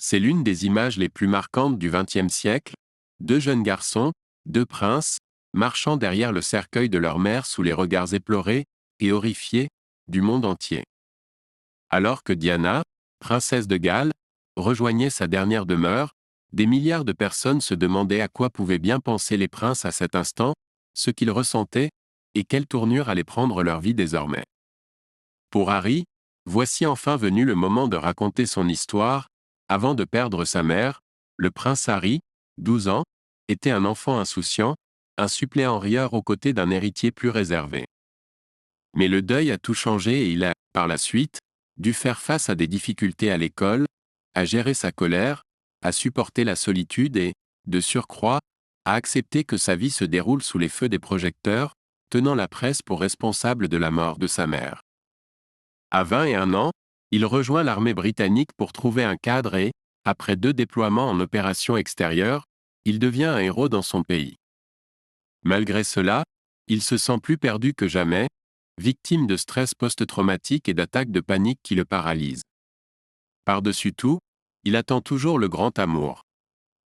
C'est l'une des images les plus marquantes du XXe siècle, deux jeunes garçons, deux princes, marchant derrière le cercueil de leur mère sous les regards éplorés et horrifiés du monde entier. Alors que Diana, princesse de Galles, rejoignait sa dernière demeure, des milliards de personnes se demandaient à quoi pouvaient bien penser les princes à cet instant, ce qu'ils ressentaient, et quelle tournure allait prendre leur vie désormais. Pour Harry, voici enfin venu le moment de raconter son histoire. Avant de perdre sa mère, le prince Harry, 12 ans, était un enfant insouciant, un suppléant rieur aux côtés d'un héritier plus réservé. Mais le deuil a tout changé et il a, par la suite, dû faire face à des difficultés à l'école, à gérer sa colère, à supporter la solitude et, de surcroît, à accepter que sa vie se déroule sous les feux des projecteurs, tenant la presse pour responsable de la mort de sa mère. À 21 ans, il rejoint l'armée britannique pour trouver un cadre et, après 2 déploiements en opération extérieure, il devient un héros dans son pays. Malgré cela, il se sent plus perdu que jamais, victime de stress post-traumatique et d'attaques de panique qui le paralysent. Par-dessus tout, il attend toujours le grand amour.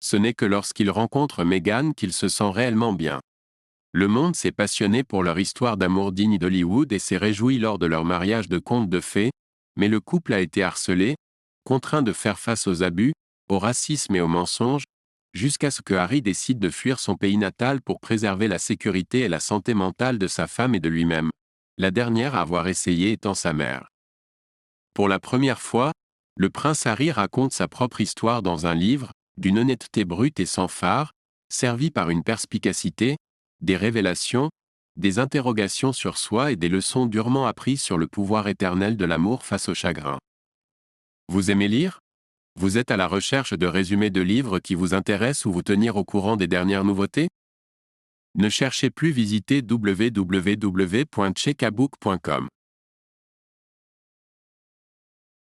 Ce n'est que lorsqu'il rencontre Meghan qu'il se sent réellement bien. Le monde s'est passionné pour leur histoire d'amour digne d'Hollywood et s'est réjoui lors de leur mariage de conte de fées, mais le couple a été harcelé, contraint de faire face aux abus, au racisme et aux mensonges, jusqu'à ce que Harry décide de fuir son pays natal pour préserver la sécurité et la santé mentale de sa femme et de lui-même, la dernière à avoir essayé étant sa mère. Pour la première fois, le prince Harry raconte sa propre histoire dans un livre, d'une honnêteté brute et sans fard, servi par une perspicacité, des révélations, des interrogations sur soi et des leçons durement apprises sur le pouvoir éternel de l'amour face au chagrin. Vous aimez lire? Vous êtes à la recherche de résumés de livres qui vous intéressent ou vous tenir au courant des dernières nouveautés? Ne cherchez plus, visitez www.chekabook.com.